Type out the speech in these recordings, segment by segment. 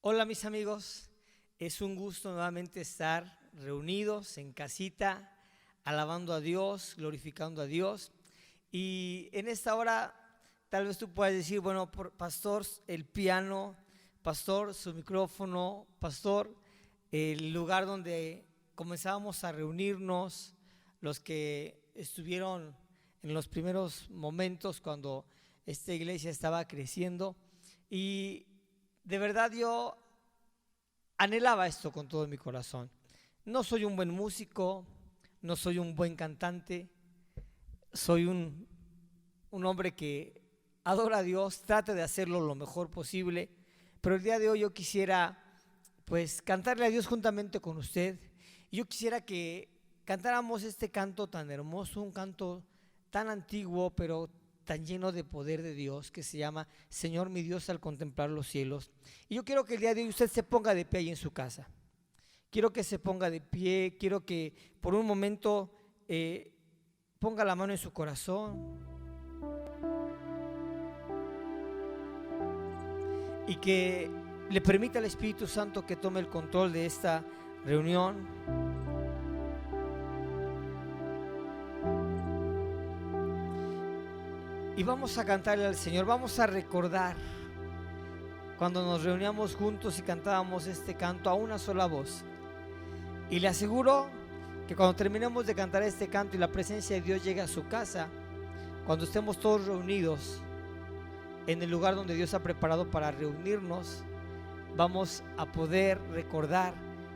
Hola mis amigos, es un gusto nuevamente estar reunidos en casita, alabando a Dios, glorificando a Dios. Y en esta hora tal vez tú puedas decir, bueno, pastor, el piano, pastor, su micrófono, pastor, el lugar donde comenzábamos a reunirnos, los que estuvieron en los primeros momentos cuando esta iglesia estaba creciendo. Y de verdad yo anhelaba esto con todo mi corazón. No soy un buen músico, no soy un buen cantante, soy un hombre que adora a Dios, trata de hacerlo lo mejor posible, pero el día de hoy yo quisiera pues cantarle a Dios juntamente con usted. Y yo quisiera que cantáramos este canto tan hermoso, un canto tan antiguo pero tan lleno de poder de Dios, que se llama Señor mi Dios al contemplar los cielos. Y yo quiero que el día de hoy usted se ponga de pie ahí en su casa. Quiero que se ponga de pie, quiero que por un momento ponga la mano en su corazón y que le permita al Espíritu Santo que tome el control de esta reunión. Y vamos a cantarle al Señor, vamos a recordar cuando nos reuníamos juntos y cantábamos este canto a una sola voz. Y le aseguro que cuando terminemos de cantar este canto y la presencia de Dios llegue a su casa, cuando estemos todos reunidos en el lugar donde Dios ha preparado para reunirnos, vamos a poder recordar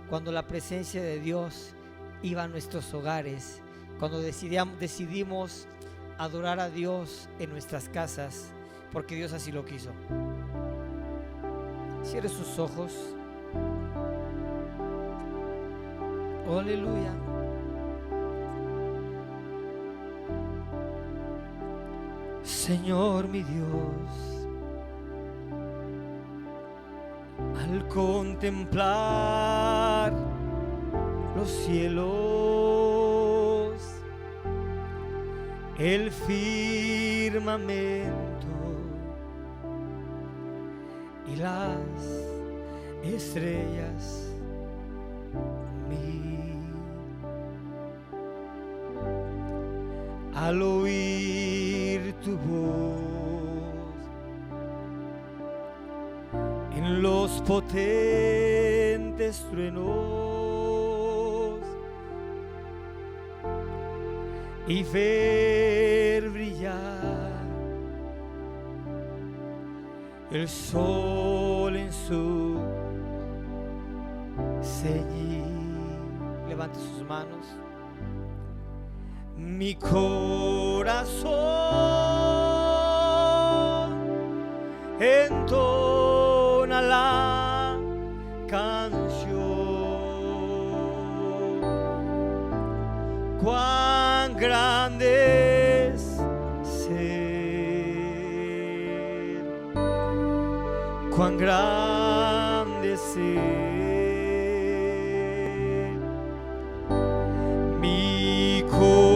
cuando la presencia de Dios iba a nuestros hogares, cuando decidimos adorar a Dios en nuestras casas, porque Dios así lo quiso. Cierre sus ojos. Oh, aleluya. Señor mi Dios, al contemplar los cielos, el firmamento y las estrellas, al oír tu voz en los potentes truenos y ver brillar el sol en su ceñir. Levante sus manos. Mi corazón entona la canción. Cuán grande es ser, cuán grande es ser. Mi corazón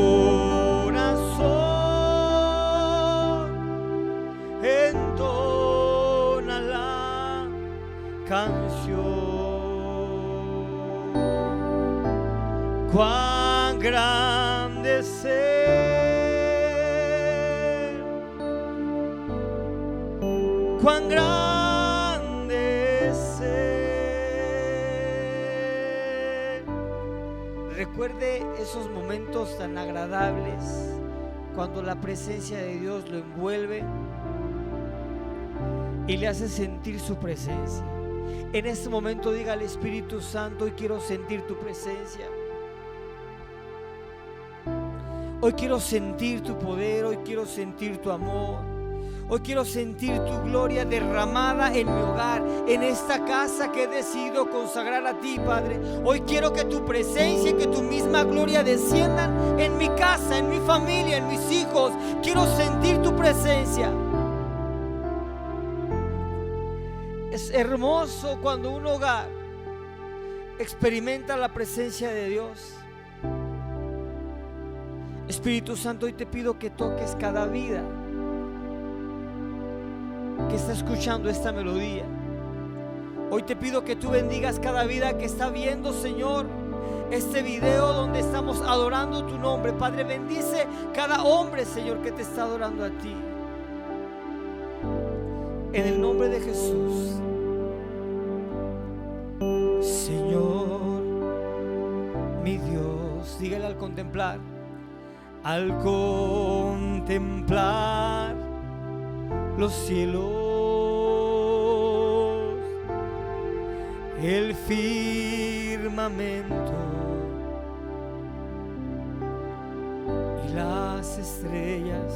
entona la canción. Cuán grande es ser, cuán grande es ser. Recuerde esos momentos tan agradables cuando la presencia de Dios lo envuelve y le hace sentir su presencia. En este momento diga al Espíritu Santo: hoy quiero sentir tu presencia. Hoy quiero sentir tu poder, hoy quiero sentir tu amor, hoy quiero sentir tu gloria derramada en mi hogar, en esta casa que he decidido consagrar a ti, Padre. Hoy quiero que tu presencia y que tu misma gloria desciendan en mi casa, en mi familia, en mis hijos. Quiero sentir tu presencia. Es hermoso cuando un hogar experimenta la presencia de Dios. Espíritu Santo, hoy te pido que toques cada vida que está escuchando esta melodía. Hoy te pido que tú bendigas cada vida que está viendo, Señor, este video donde estamos adorando tu nombre. Padre, bendice cada hombre, Señor, que te está adorando a ti. En el nombre de Jesús. Señor, mi Dios, dígale al contemplar los cielos, el firmamento y las estrellas,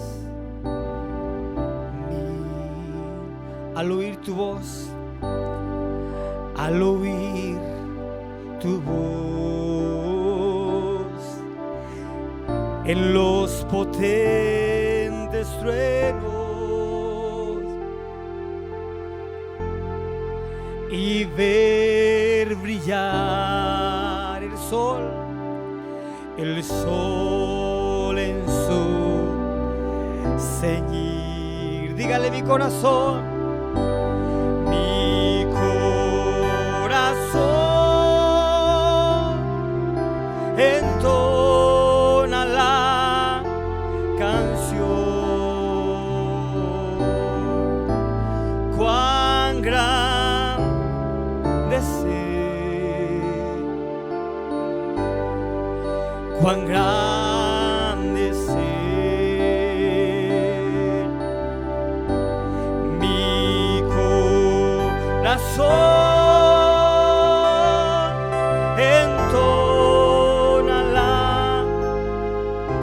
al oír tu voz, al oír tu voz, en los potentes truenos y ver brillar el sol en su ceñir. Dígale: mi corazón, entona la canción. Cuán grande ser, cuán grande ser, mi corazón entona la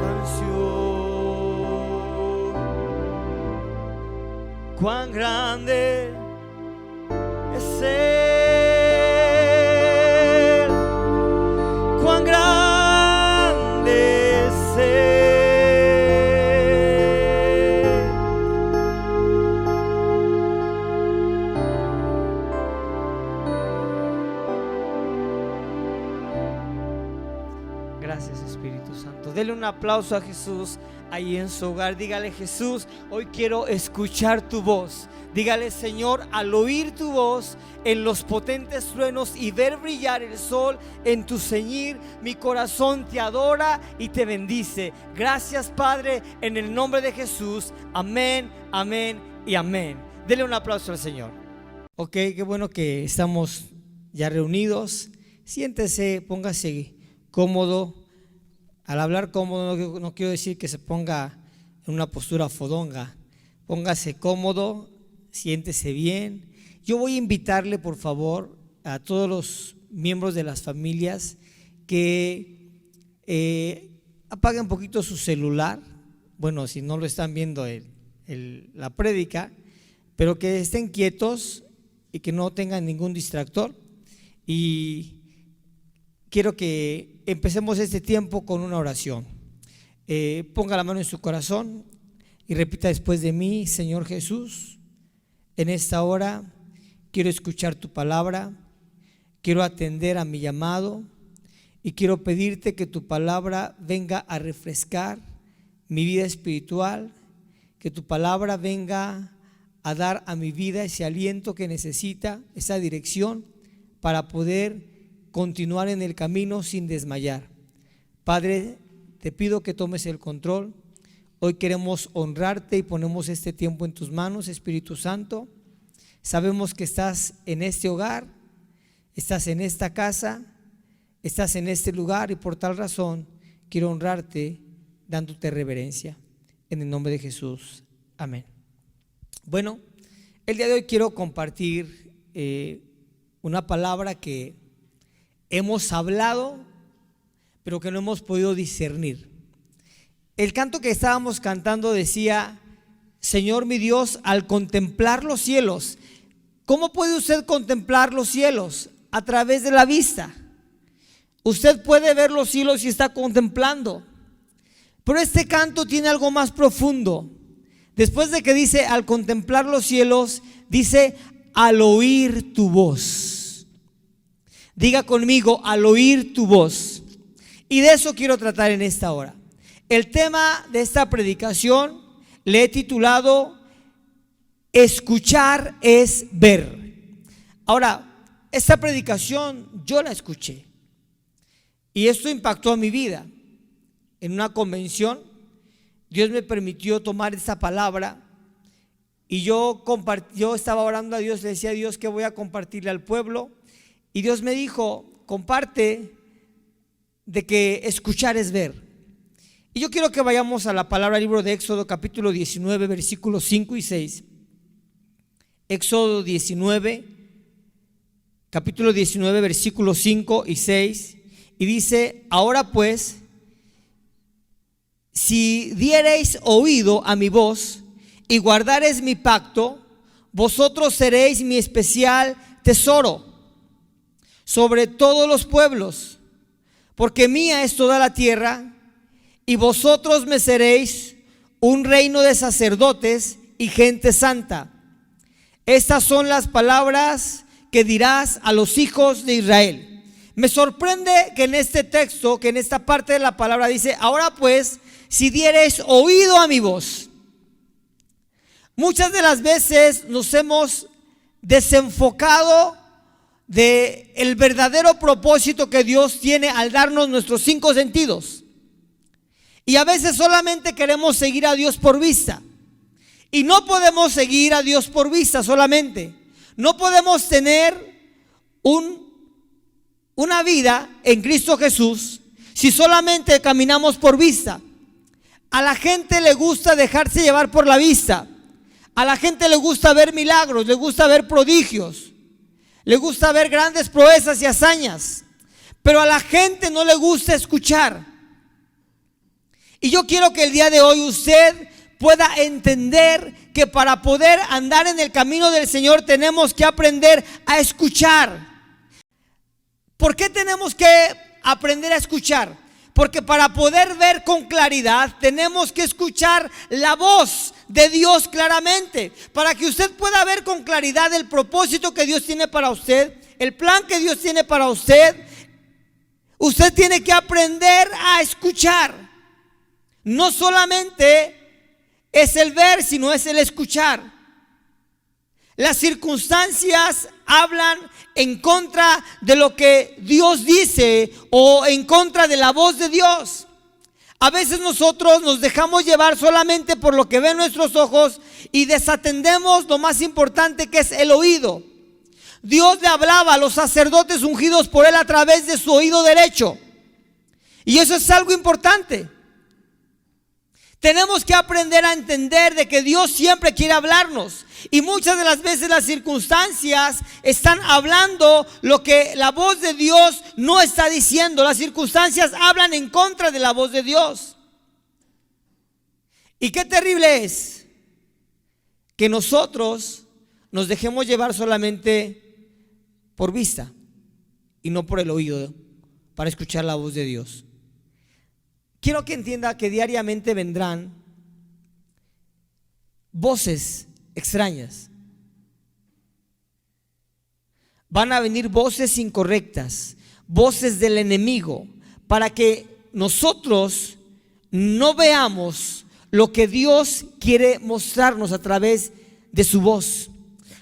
canción. Cuán grande es Él, cuán grande es Él. Gracias, Espíritu Santo. Dele un aplauso a Jesús ahí en su hogar. Dígale: Jesús, hoy quiero escuchar tu voz. Dígale: Señor, al oír tu voz en los potentes truenos y ver brillar el sol en tu ceñir, mi corazón te adora y te bendice. Gracias, Padre, en el nombre de Jesús. Amén, amén y amén. Dele un aplauso al Señor. Ok, qué bueno que estamos ya reunidos. Siéntese, póngase cómodo. Al hablar cómodo no quiero decir que se ponga en una postura fodonga. Póngase cómodo, siéntese bien. Yo voy a invitarle, por favor, a todos los miembros de las familias que apaguen un poquito su celular. Bueno, si no lo están viendo la prédica, pero que estén quietos y que no tengan ningún distractor. Y quiero que empecemos este tiempo con una oración. Ponga la mano en su corazón y repita después de mí: Señor Jesús, en esta hora quiero escuchar tu palabra, quiero atender a mi llamado y quiero pedirte que tu palabra venga a refrescar mi vida espiritual, que tu palabra venga a dar a mi vida ese aliento que necesita, esa dirección para poder continuar en el camino sin desmayar. Padre, te pido que tomes el control. Hoy queremos honrarte y ponemos este tiempo en tus manos, Espíritu Santo. Sabemos que estás en este hogar, estás en esta casa, estás en este lugar, y por tal razón quiero honrarte dándote reverencia. En el nombre de Jesús, amén. Bueno, el día de hoy quiero compartir una palabra que hemos hablado, pero que no hemos podido discernir. El canto que estábamos cantando decía: Señor mi Dios, al contemplar los cielos. ¿Cómo puede usted contemplar los cielos? A través de la vista. Usted puede ver los cielos y está contemplando. Pero este canto tiene algo más profundo. Después de que dice al contemplar los cielos, dice al oír tu voz. Diga conmigo: al oír tu voz. Y de eso quiero tratar en esta hora. El tema de esta predicación le he titulado: escuchar es ver. Ahora, esta predicación yo la escuché y esto impactó a mi vida. En una convención, Dios me permitió tomar esta palabra y yo estaba orando a Dios, le decía a Dios que voy a compartirle al pueblo, y Dios me dijo: comparte, de que escuchar es ver. Y yo quiero que vayamos a la palabra, libro de Éxodo capítulo 19 versículos 5 y 6. Éxodo 19, capítulo 19 versículos 5 y 6, y dice: ahora pues, si diereis oído a mi voz y guardareis mi pacto, vosotros seréis mi especial tesoro sobre todos los pueblos, porque mía es toda la tierra, y vosotros me seréis un reino de sacerdotes y gente santa. Estas son las palabras que dirás a los hijos de Israel. Me sorprende que en este texto, que en esta parte de la palabra dice: ahora pues, si diereis oído a mi voz. Muchas de las veces nos hemos desenfocado de el verdadero propósito que Dios tiene al darnos nuestros 5 sentidos. Y a veces solamente queremos seguir a Dios por vista. Y no podemos seguir a Dios por vista solamente. No podemos tener una vida en Cristo Jesús si solamente caminamos por vista. A la gente le gusta dejarse llevar por la vista. A la gente le gusta ver milagros, le gusta ver prodigios, le gusta ver grandes proezas y hazañas, pero a la gente no le gusta escuchar. Y yo quiero que el día de hoy usted pueda entender que para poder andar en el camino del Señor tenemos que aprender a escuchar. ¿Por qué tenemos que aprender a escuchar? Porque para poder ver con claridad tenemos que escuchar la voz de Dios claramente. Para que usted pueda ver con claridad el propósito que Dios tiene para usted, el plan que Dios tiene para usted, usted tiene que aprender a escuchar. No solamente es el ver, sino es el escuchar. Las circunstancias hablan en contra de lo que Dios dice o en contra de la voz de Dios. A veces nosotros nos dejamos llevar solamente por lo que ven nuestros ojos y desatendemos lo más importante, que es el oído. Dios le hablaba a los sacerdotes ungidos por él a través de su oído derecho, y eso es algo importante. Tenemos que aprender a entender de que Dios siempre quiere hablarnos, y muchas de las veces las circunstancias están hablando lo que la voz de Dios no está diciendo. Las circunstancias hablan en contra de la voz de Dios. Y qué terrible es que nosotros nos dejemos llevar solamente por vista y no por el oído para escuchar la voz de Dios. Quiero que entienda que diariamente vendrán voces extrañas. Van a venir voces incorrectas, voces del enemigo, para que nosotros no veamos lo que Dios quiere mostrarnos a través de su voz.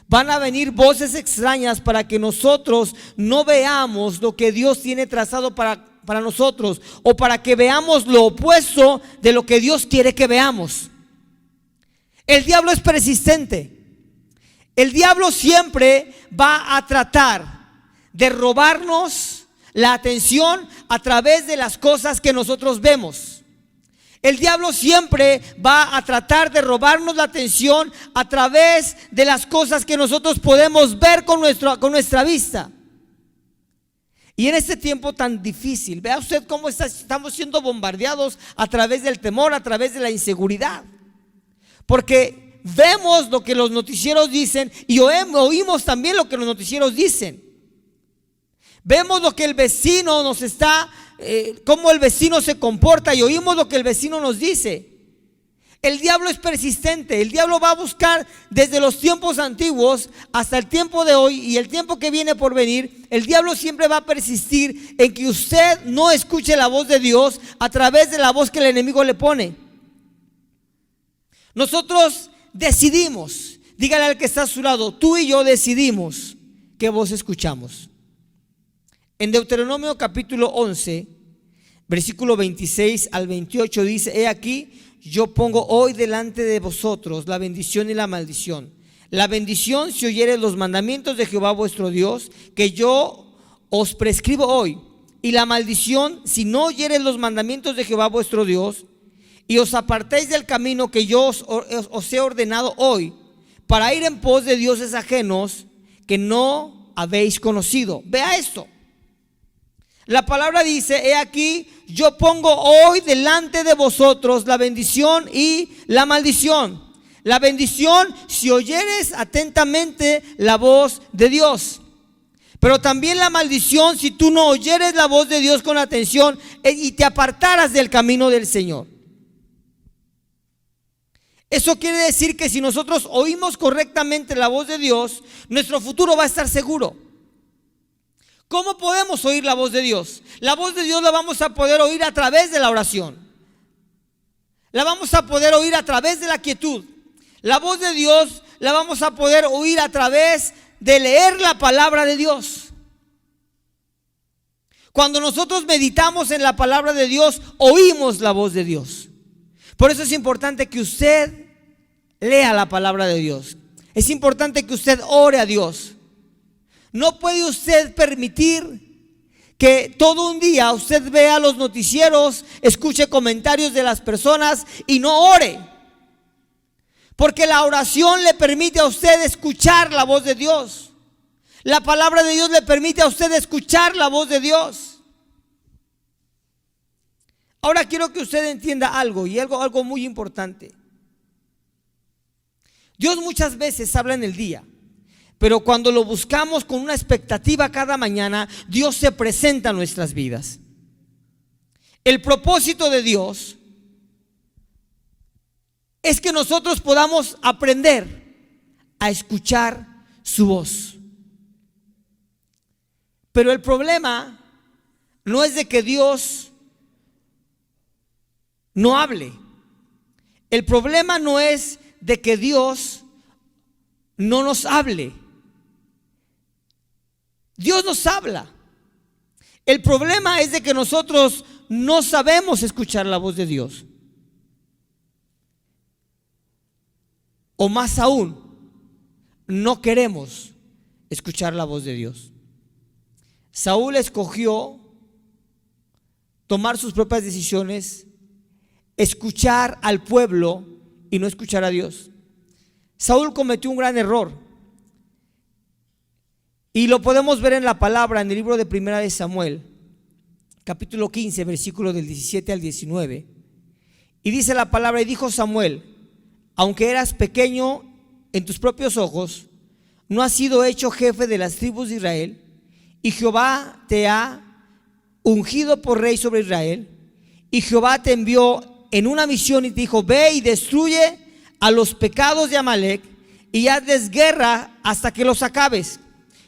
Van a venir voces extrañas para que nosotros no veamos lo que Dios tiene trazado para nosotros, o para que veamos lo opuesto de lo que Dios quiere que veamos. El diablo es persistente. El diablo siempre va a tratar de robarnos la atención a través de las cosas que nosotros vemos. El diablo siempre va a tratar de robarnos la atención a través de las cosas que nosotros podemos ver con nuestra vista. Y en este tiempo tan difícil, vea usted cómo estamos siendo bombardeados a través del temor, a través de la inseguridad. Porque vemos lo que los noticieros dicen y oímos también lo que los noticieros dicen. Vemos lo que el vecino nos está, cómo el vecino se comporta, y oímos lo que el vecino nos dice. El diablo es persistente. El diablo va a buscar desde los tiempos antiguos hasta el tiempo de hoy y el tiempo que viene por venir. El diablo siempre va a persistir en que usted no escuche la voz de Dios a través de la voz que el enemigo le pone. Nosotros decidimos, dígale al que está a su lado, tú y yo decidimos ¿qué voz escuchamos? En Deuteronomio capítulo 11, versículo 26 al 28 dice: he aquí, yo pongo hoy delante de vosotros la bendición y la maldición. La bendición si oyereis los mandamientos de Jehová vuestro Dios, que yo os prescribo hoy. Y la maldición si no oyereis los mandamientos de Jehová vuestro Dios, y os apartéis del camino que yo os he ordenado hoy, para ir en pos de dioses ajenos que no habéis conocido. Vea esto. La palabra dice: he aquí, yo pongo hoy delante de vosotros la bendición y la maldición. La bendición si oyeres atentamente la voz de Dios, pero también la maldición si tú no oyeres la voz de Dios con atención y te apartaras del camino del Señor. Eso quiere decir que si nosotros oímos correctamente la voz de Dios, nuestro futuro va a estar seguro. ¿Cómo podemos oír la voz de Dios? La voz de Dios la vamos a poder oír a través de la oración. La vamos a poder oír a través de la quietud. La voz de Dios la vamos a poder oír a través de leer la palabra de Dios. Cuando nosotros meditamos en la palabra de Dios, oímos la voz de Dios. Por eso es importante que usted lea la palabra de Dios. Es importante que usted ore a Dios. No puede usted permitir que todo un día usted vea los noticieros, escuche comentarios de las personas y no ore. Porque la oración le permite a usted escuchar la voz de Dios. La palabra de Dios le permite a usted escuchar la voz de Dios. Ahora quiero que usted entienda algo, y algo muy importante. Dios muchas veces habla en el día, pero cuando lo buscamos con una expectativa cada mañana, Dios se presenta en nuestras vidas. El propósito de Dios es que nosotros podamos aprender a escuchar su voz. Pero el problema no es de que Dios no hable. El problema no es de que Dios no nos hable. Dios nos habla. El problema es de que nosotros no sabemos escuchar la voz de Dios. O más aún, no queremos escuchar la voz de Dios. Saúl escogió tomar sus propias decisiones, escuchar al pueblo y no escuchar a Dios. Saúl cometió un gran error y lo podemos ver en la palabra en el libro de Primera de Samuel, capítulo 15, versículo del 17 al 19. Y dice la palabra: y dijo Samuel: aunque eras pequeño en tus propios ojos, no has sido hecho jefe de las tribus de Israel, y Jehová te ha ungido por rey sobre Israel. Y Jehová te envió en una misión y te dijo: ve y destruye a los pecados de Amalec y hazles guerra hasta que los acabes.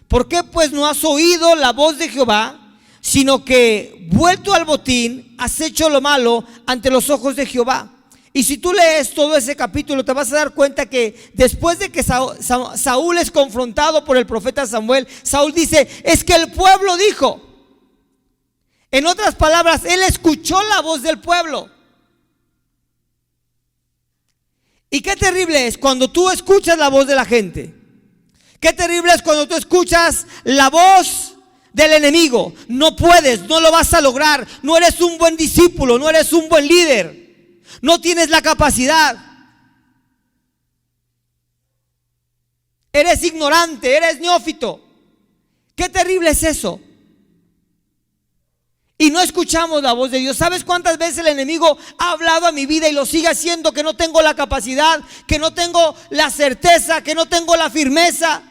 ¿Por qué pues no has oído la voz de Jehová, sino que vuelto al botín has hecho lo malo ante los ojos de Jehová? Y si tú lees todo ese capítulo, te vas a dar cuenta que después de que Saúl es confrontado por el profeta Samuel, Saúl dice: es que el pueblo dijo. En otras palabras, él escuchó la voz del pueblo. Y qué terrible es cuando tú escuchas la voz de la gente. Qué terrible es cuando tú escuchas la voz del enemigo. No puedes, no lo vas a lograr. No eres un buen discípulo, no eres un buen líder. No tienes la capacidad. Eres ignorante, eres neófito. Qué terrible es eso. Y no escuchamos la voz de Dios. ¿Sabes cuántas veces el enemigo ha hablado a mi vida y lo sigue haciendo? Que no tengo la capacidad, que no tengo la certeza, que no tengo la firmeza,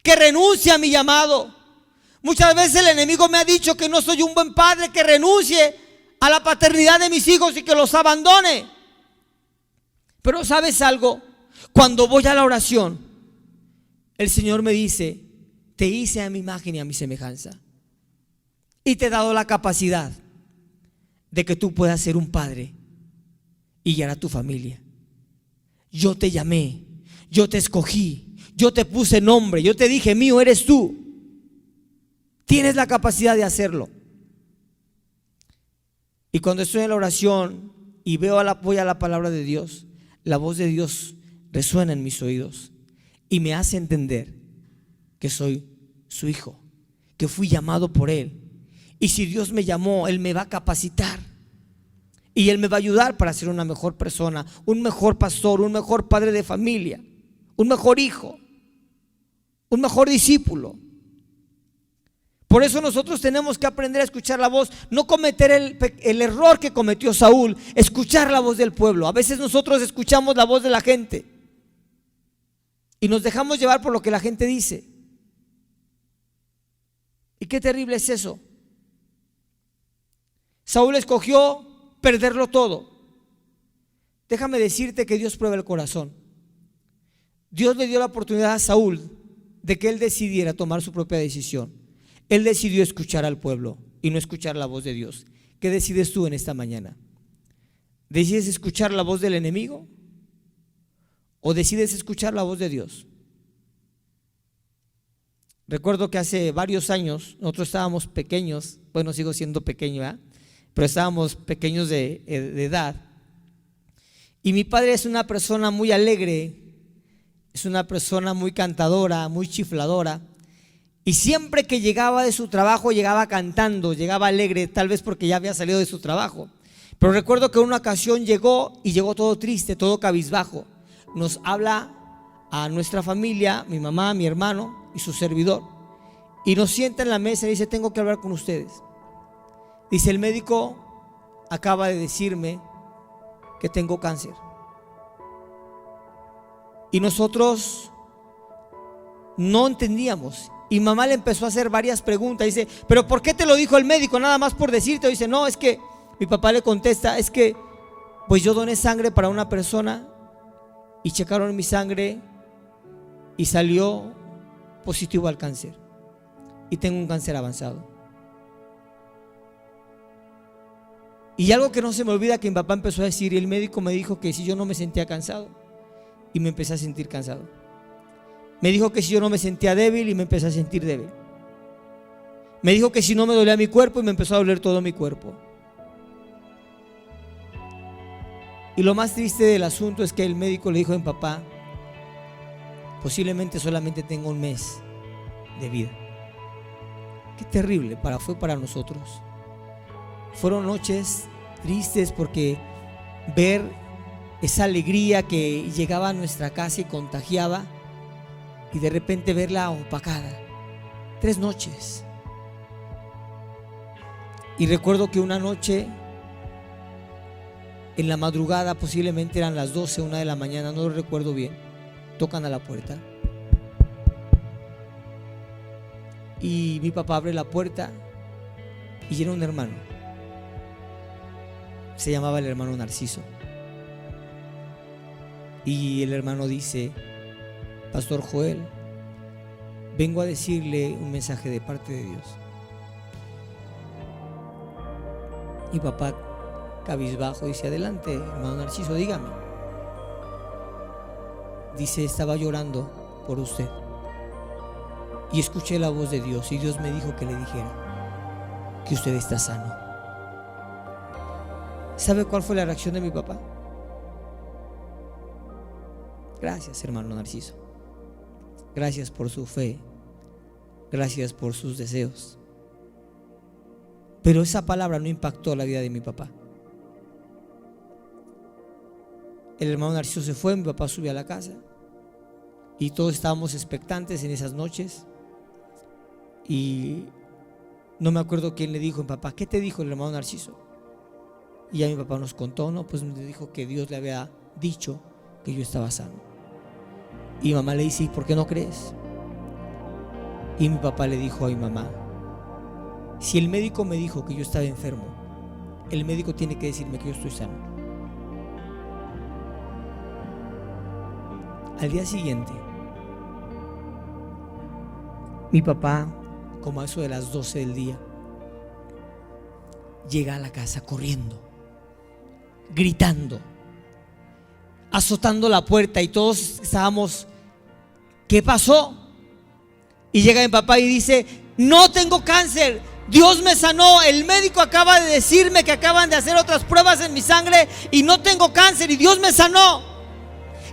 que renuncie a mi llamado. Muchas veces el enemigo me ha dicho que no soy un buen padre, que renuncie a la paternidad de mis hijos y que los abandone. Pero ¿sabes algo? Cuando voy a la oración, el Señor me dice: te hice a mi imagen y a mi semejanza, y te he dado la capacidad de que tú puedas ser un padre y guiar a tu familia. Yo te llamé, yo te escogí, Yo te puse nombre, yo te dije, mío eres tú. Tienes la capacidad de hacerlo. Y cuando estoy en la oración y voy a la palabra de Dios, la voz de Dios resuena en mis oídos y me hace entender que soy su hijo, que fui llamado por Él. Y si Dios me llamó, Él me va a capacitar y Él me va a ayudar para ser una mejor persona, un mejor pastor, un mejor padre de familia, un mejor hijo, un mejor discípulo. Por eso nosotros tenemos que aprender a escuchar la voz, no cometer el error que cometió Saúl, escuchar la voz del pueblo. A veces nosotros escuchamos la voz de la gente y nos dejamos llevar por lo que la gente dice. Y qué terrible es eso. Saúl escogió perderlo todo. Déjame decirte que Dios prueba el corazón. Dios le dio la oportunidad a Saúl de que él decidiera tomar su propia decisión. Él decidió escuchar al pueblo y no escuchar la voz de Dios. ¿Qué decides tú en esta mañana? ¿Decides escuchar la voz del enemigo o decides escuchar la voz de Dios? Recuerdo que hace varios años nosotros estábamos pequeños, bueno, sigo siendo pequeño, ¿eh? Pero estábamos pequeños de edad. Y mi padre es una persona muy alegre, es una persona muy cantadora, muy chifladora. Y siempre que llegaba de su trabajo llegaba cantando, llegaba alegre, tal vez porque ya había salido de su trabajo. Pero recuerdo que en una ocasión llegó todo triste, todo cabizbajo. Nos habla a nuestra familia, mi mamá, mi hermano y su servidor, y nos sienta en la mesa y dice: tengo que hablar con ustedes. Dice: el médico acaba de decirme que tengo cáncer. Y nosotros no entendíamos. Y mamá le empezó a hacer varias preguntas. Dice: ¿pero por qué te lo dijo el médico? Nada más por decirte. Dice: no, es que mi papá le contesta: es que pues yo doné sangre para una persona y checaron mi sangre y salió positivo al cáncer y tengo un cáncer avanzado. Y algo que no se me olvida que mi papá empezó a decir, y el médico me dijo que si yo no me sentía cansado, y me empecé a sentir cansado. Me dijo que si yo no me sentía débil, y me empecé a sentir débil. Me dijo que si no me dolía mi cuerpo, y me empezó a doler todo mi cuerpo. Y lo más triste del asunto es que el médico le dijo a mi papá: posiblemente solamente tenga un mes de vida. Qué terrible fue para nosotros. Fueron noches tristes porque ver esa alegría que llegaba a nuestra casa y contagiaba, y de repente verla opacada. 3 noches. Y recuerdo que una noche, en la madrugada, posiblemente eran las 12, 1 de la mañana, no lo recuerdo bien, tocan a la puerta. Y mi papá abre la puerta y era un hermano. Se llamaba el hermano Narciso. Y el hermano dice: Pastor Joel, vengo a decirle un mensaje de parte de Dios. Y papá, cabizbajo, dice: adelante, hermano Narciso, dígame. Dice: estaba llorando por usted y escuché la voz de Dios, y Dios me dijo que le dijera que usted está sano. ¿Sabe cuál fue la reacción de mi papá? Gracias, hermano Narciso. Gracias por su fe. Gracias por sus deseos. Pero esa palabra no impactó la vida de mi papá. El hermano Narciso se fue, mi papá subió a la casa y todos estábamos expectantes en esas noches. Y no me acuerdo quién le dijo: papá, ¿qué te dijo el hermano Narciso? Y ya mi papá nos contó, no, pues me dijo que Dios le había dicho que yo estaba sano. Y mi mamá le dice: ¿y por qué no crees? Y mi papá le dijo a mi mamá: si el médico me dijo que yo estaba enfermo, el médico tiene que decirme que yo estoy sano. Al día siguiente, mi papá, como a eso de las 12 del día, llega a la casa corriendo, gritando, azotando la puerta, y todos estábamos ¿qué pasó? Y llega mi papá y dice: no tengo cáncer, Dios me sanó, el médico acaba de decirme que acaban de hacer otras pruebas en mi sangre y no tengo cáncer y Dios me sanó.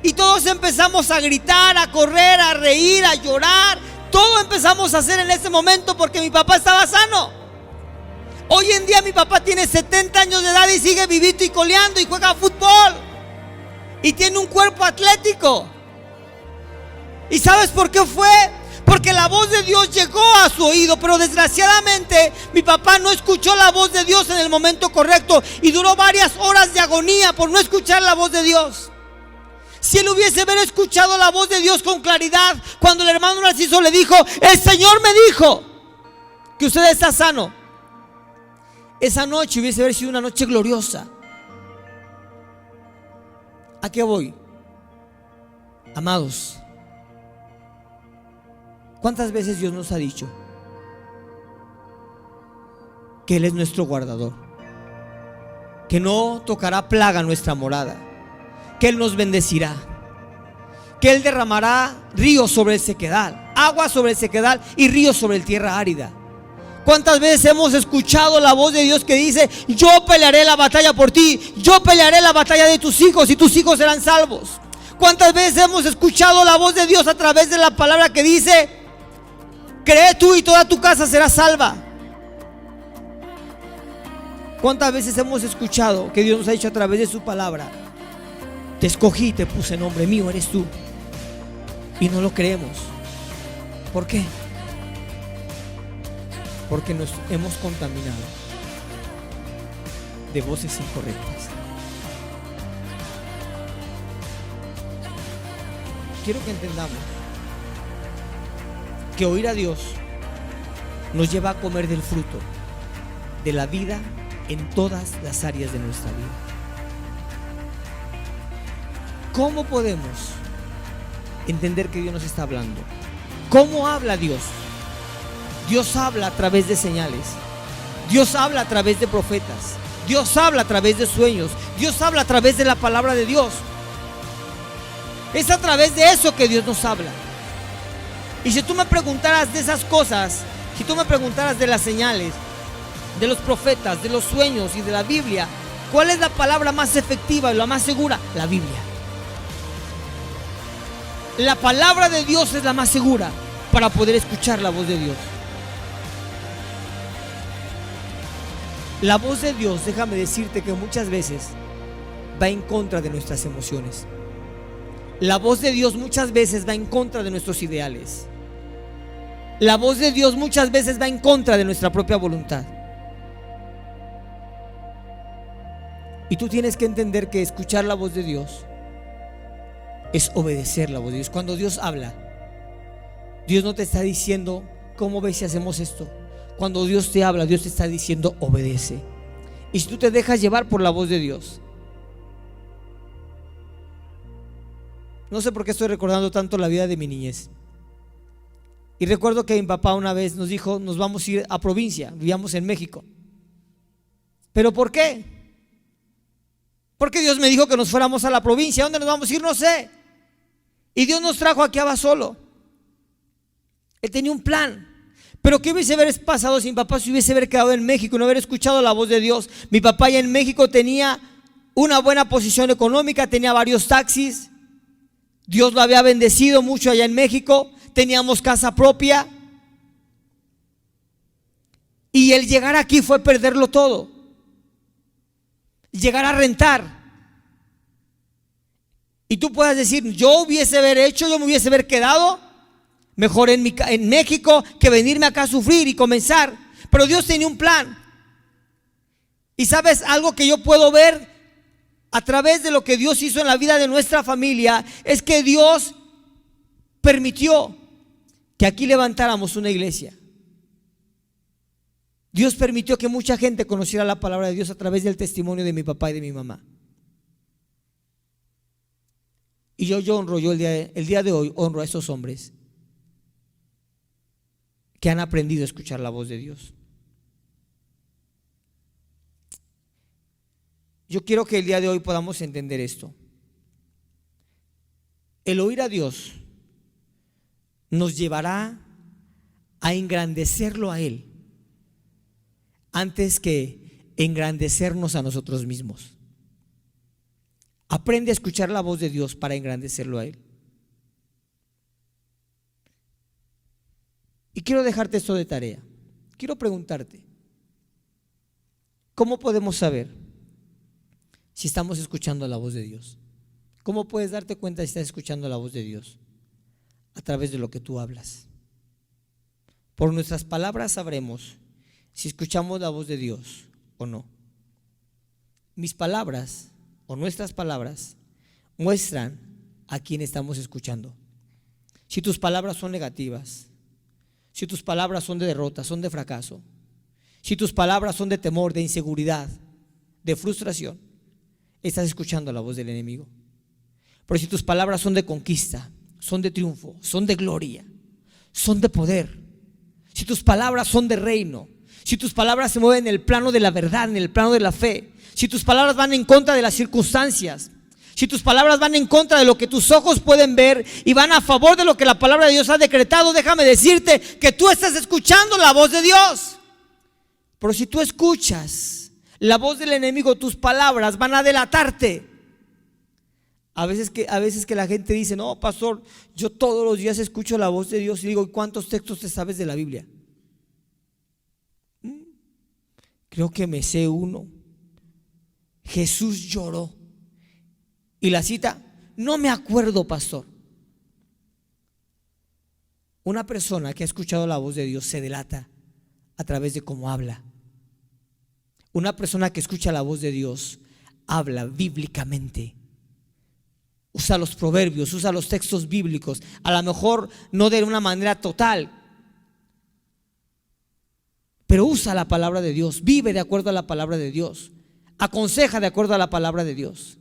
Y todos empezamos a gritar, a correr, a reír, a llorar. Todo empezamos a hacer en ese momento porque mi papá estaba sano. Hoy en día mi papá tiene 70 años de edad y sigue vivito y coleando y juega fútbol y tiene un cuerpo atlético. ¿Y sabes por qué fue? Porque la voz de Dios llegó a su oído, pero desgraciadamente mi papá no escuchó la voz de Dios en el momento correcto y duró varias horas de agonía por no escuchar la voz de Dios. Si él hubiese escuchado la voz de Dios con claridad, cuando el hermano Narciso le dijo: el Señor me dijo que usted está sano, esa noche hubiese sido una noche gloriosa. ¿A qué voy? Amados, ¿cuántas veces Dios nos ha dicho que Él es nuestro guardador, que no tocará plaga nuestra morada, que Él nos bendecirá, que Él derramará ríos sobre el sequedal, agua sobre el sequedal y ríos sobre la tierra árida? ¿Cuántas veces hemos escuchado la voz de Dios que dice: yo pelearé la batalla por ti, yo pelearé la batalla de tus hijos y tus hijos serán salvos? ¿Cuántas veces hemos escuchado la voz de Dios a través de la palabra que dice: cree tú y toda tu casa será salva? ¿Cuántas veces hemos escuchado que Dios nos ha dicho a través de su palabra: te escogí, te puse nombre, mío eres tú? Y no lo creemos. ¿Por qué? Porque nos hemos contaminado de voces incorrectas. Quiero que entendamos que oír a Dios nos lleva a comer del fruto de la vida en todas las áreas de nuestra vida. ¿Cómo podemos entender que Dios nos está hablando? ¿Cómo habla Dios? Dios habla a través de señales, Dios habla a través de profetas, Dios habla a través de sueños, Dios habla a través de la palabra de Dios. Es a través de eso que Dios nos habla. Y si tú me preguntaras de esas cosas, si tú me preguntaras de las señales, de los profetas, de los sueños y de la Biblia, ¿cuál es la palabra más efectiva y la más segura? La Biblia. La palabra de Dios es la más segura para poder escuchar la voz de Dios. La voz de Dios, déjame decirte que muchas veces va en contra de nuestras emociones. La voz de Dios muchas veces va en contra de nuestros ideales. La voz de Dios muchas veces va en contra de nuestra propia voluntad. Y tú tienes que entender que escuchar la voz de Dios es obedecer la voz de Dios. Cuando Dios habla, Dios no te está diciendo: ¿cómo ves si hacemos esto? Cuando Dios te habla, Dios te está diciendo: obedece. Y si tú te dejas llevar por la voz de Dios, no sé por qué estoy recordando tanto la vida de mi niñez. Y recuerdo que mi papá una vez nos dijo: nos vamos a ir a provincia, vivíamos en México. ¿Pero por qué? Porque Dios me dijo que nos fuéramos a la provincia. ¿A dónde nos vamos a ir? No sé. Y Dios nos trajo aquí a Basolo. Él tenía un plan. Pero ¿qué hubiese pasado si mi papá se hubiese quedado en México y no hubiera escuchado la voz de Dios? Mi papá ya en México tenía una buena posición económica, tenía varios taxis. Dios lo había bendecido mucho allá en México. Teníamos casa propia. Y el llegar aquí fue perderlo todo. Llegar a rentar. Y tú puedes decir: yo me hubiese quedado mejor en México que venirme acá a sufrir y comenzar. Pero Dios tenía un plan. Y sabes algo que yo puedo ver a través de lo que Dios hizo en la vida de nuestra familia, es que Dios permitió que aquí levantáramos una iglesia. Dios permitió que mucha gente conociera la palabra de Dios a través del testimonio de mi papá y de mi mamá. Y yo el día de hoy honro a esos hombres que han aprendido a escuchar la voz de Dios. Yo quiero que el día de hoy podamos entender esto. El oír a Dios nos llevará a engrandecerlo a Él antes que engrandecernos a nosotros mismos. Aprende a escuchar la voz de Dios para engrandecerlo a Él. Y quiero dejarte esto de tarea. Quiero preguntarte, ¿cómo podemos saber si estamos escuchando la voz de Dios? ¿Cómo puedes darte cuenta si estás escuchando la voz de Dios? A través de lo que tú hablas. Por nuestras palabras sabremos si escuchamos la voz de Dios o no. Mis palabras o nuestras palabras muestran a quién estamos escuchando. Si tus palabras son negativas, si tus palabras son de derrota, son de fracaso, si tus palabras son de temor, de inseguridad, de frustración, estás escuchando la voz del enemigo. Pero si tus palabras son de conquista, son de triunfo, son de gloria, son de poder, si tus palabras son de reino, si tus palabras se mueven en el plano de la verdad, en el plano de la fe, si tus palabras van en contra de las circunstancias, si tus palabras van en contra de lo que tus ojos pueden ver y van a favor de lo que la palabra de Dios ha decretado, déjame decirte que tú estás escuchando la voz de Dios. Pero si tú escuchas la voz del enemigo, tus palabras van a delatarte. A veces que la gente dice, no, pastor, yo todos los días escucho la voz de Dios, y digo, ¿y cuántos textos te sabes de la Biblia? Creo que me sé uno. Jesús lloró. Y la cita, no me acuerdo, pastor. Una persona que ha escuchado la voz de Dios se delata a través de cómo habla. Una persona que escucha la voz de Dios habla bíblicamente. Usa los proverbios, usa los textos bíblicos, a lo mejor no de una manera total, pero usa la palabra de Dios, vive de acuerdo a la palabra de Dios, aconseja de acuerdo a la palabra de Dios.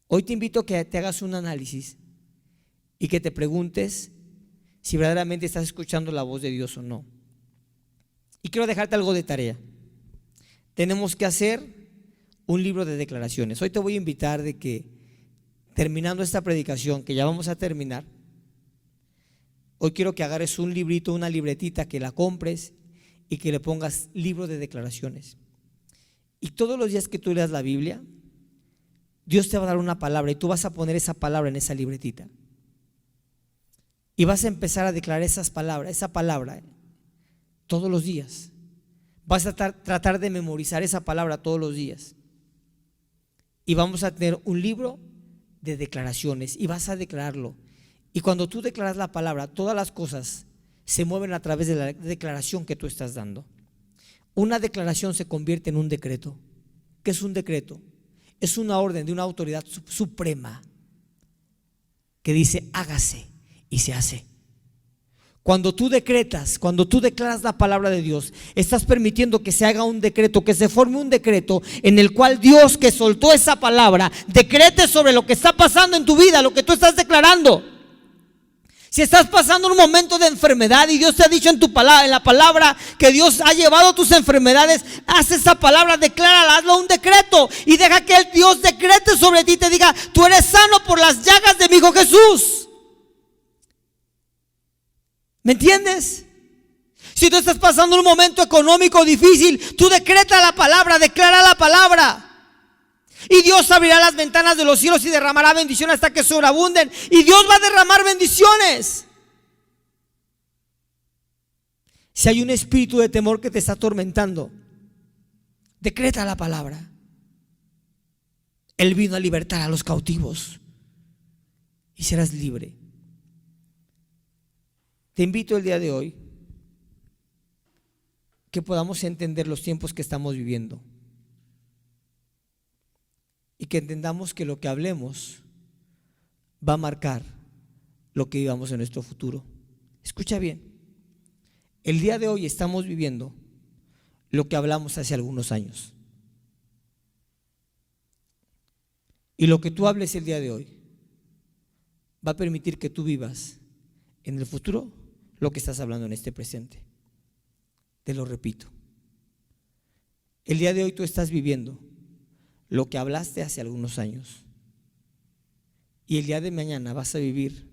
Hoy te invito a que te hagas un análisis y que te preguntes si verdaderamente estás escuchando la voz de Dios o no. Y quiero dejarte algo de tarea. Tenemos que hacer un libro de declaraciones. Hoy te voy a invitar de que, terminando esta predicación, que ya vamos a terminar, hoy quiero que agarres un librito, una libretita, que la compres y que le pongas libro de declaraciones. Y todos los días que tú leas la Biblia, Dios te va a dar una palabra y tú vas a poner esa palabra en esa libretita. Y vas a empezar a declarar esa palabra todos los días. Vas a tratar de memorizar esa palabra todos los días. Y vamos a tener un libro de declaraciones y vas a declararlo. Y cuando tú declaras la palabra, todas las cosas se mueven a través de la declaración que tú estás dando. Una declaración se convierte en un decreto. ¿Qué es un decreto? Es una orden de una autoridad suprema que dice hágase y se hace. Cuando tú decretas, cuando tú declaras la palabra de Dios, estás permitiendo que se haga un decreto, que se forme un decreto en el cual Dios, que soltó esa palabra, decrete sobre lo que está pasando en tu vida, lo que tú estás declarando. Si estás pasando un momento de enfermedad y Dios te ha dicho en la palabra que Dios ha llevado tus enfermedades, haz esa palabra, declárala, hazlo un decreto y deja que el Dios decrete sobre ti y te diga, tú eres sano por las llagas de mi Hijo Jesús. ¿Me entiendes? Si tú estás pasando un momento económico difícil, tú decreta la palabra, declara la palabra. Y Dios abrirá las ventanas de los cielos y derramará bendiciones hasta que sobreabunden. Y Dios va a derramar bendiciones. Si hay un espíritu de temor que te está atormentando, decreta la palabra. Él vino a libertar a los cautivos y serás libre. Te invito el día de hoy que podamos entender los tiempos que estamos viviendo. Y que entendamos que lo que hablemos va a marcar lo que vivamos en nuestro futuro. Escucha bien, el día de hoy estamos viviendo lo que hablamos hace algunos años. Y lo que tú hables el día de hoy va a permitir que tú vivas en el futuro lo que estás hablando en este presente. Te lo repito, el día de hoy tú estás viviendo lo que hablaste hace algunos años. y el día de mañana vas a vivir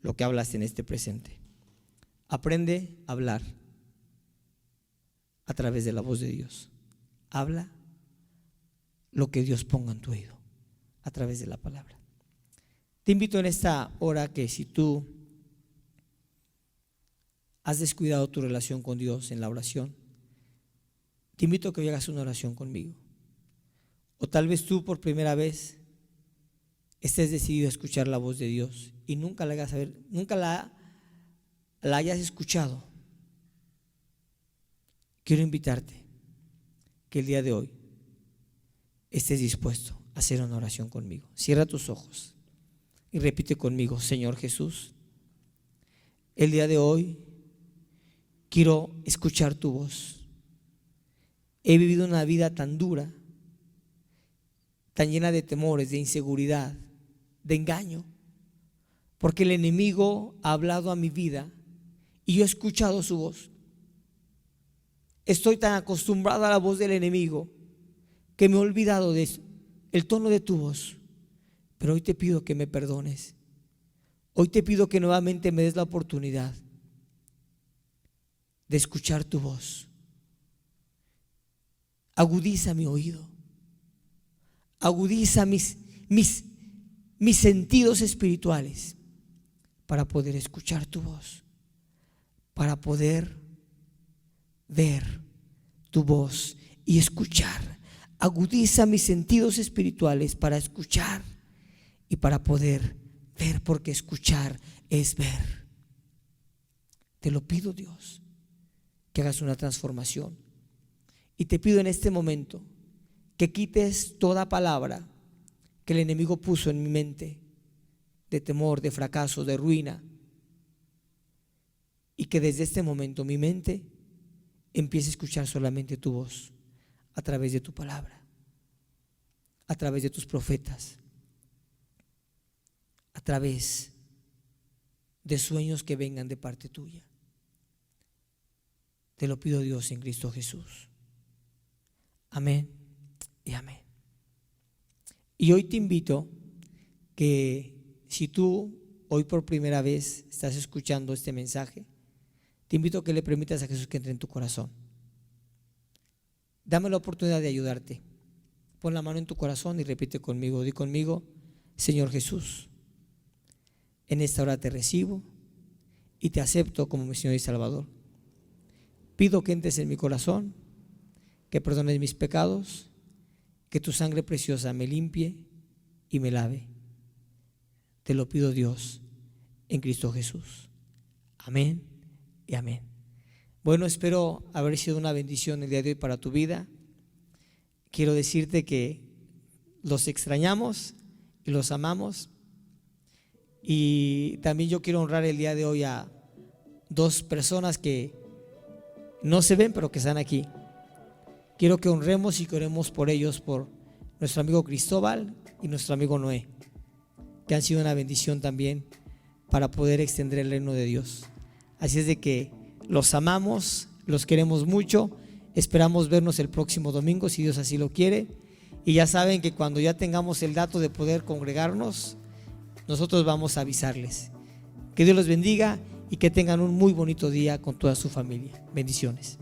lo que hablas en este presente. Aprende a hablar a través de la voz de Dios. Habla lo que Dios ponga en tu oído a través de la palabra. Te invito en esta hora que si tú has descuidado tu relación con Dios en la oración, te invito a que hoy hagas una oración conmigo. O tal vez tú por primera vez estés decidido a escuchar la voz de Dios y nunca la hayas escuchado. Quiero invitarte que el día de hoy estés dispuesto a hacer una oración conmigo. Cierra tus ojos y repite conmigo: Señor Jesús, el día de hoy quiero escuchar tu voz. He vivido una vida tan dura, tan llena de temores, de inseguridad, de engaño, porque el enemigo ha hablado a mi vida y yo he escuchado su voz. Estoy tan acostumbrado a la voz del enemigo que me he olvidado de el tono de tu voz. Pero hoy te pido que me perdones. Hoy te pido que nuevamente me des la oportunidad de escuchar tu voz. Agudiza mi oído. Agudiza mis sentidos espirituales para poder escuchar tu voz, para poder ver tu voz y escuchar. Agudiza mis sentidos espirituales para escuchar y para poder ver, porque escuchar es ver. Te lo pido, Dios, que hagas una transformación, y te pido en este momento que quites toda palabra que el enemigo puso en mi mente de temor, de fracaso, de ruina, y que desde este momento mi mente empiece a escuchar solamente tu voz a través de tu palabra, a través de tus profetas, a través de sueños que vengan de parte tuya. Te lo pido, Dios, en Cristo Jesús. Amén y amén. Y hoy te invito que si tú hoy por primera vez estás escuchando este mensaje, te invito a que le permitas a Jesús que entre en tu corazón. Dame la oportunidad de ayudarte. Pon la mano en tu corazón y repite conmigo. Di conmigo: Señor Jesús, en esta hora te recibo y te acepto como mi Señor y Salvador. Pido que entres en mi corazón, que perdones mis pecados, que tu sangre preciosa me limpie y me lave. Te lo pido, Dios, en Cristo Jesús. Amén y amén. Bueno, espero haber sido una bendición el día de hoy para tu vida. Quiero decirte que los extrañamos y los amamos. Y también yo quiero honrar el día de hoy a dos personas que no se ven pero que están aquí. Quiero que honremos y que oremos por ellos, por nuestro amigo Cristóbal y nuestro amigo Noé, que han sido una bendición también para poder extender el reino de Dios. Así es de que los amamos, los queremos mucho. Esperamos vernos el próximo domingo, si Dios así lo quiere. Y ya saben que cuando ya tengamos el dato de poder congregarnos, nosotros vamos a avisarles. Que Dios los bendiga y que tengan un muy bonito día con toda su familia. Bendiciones.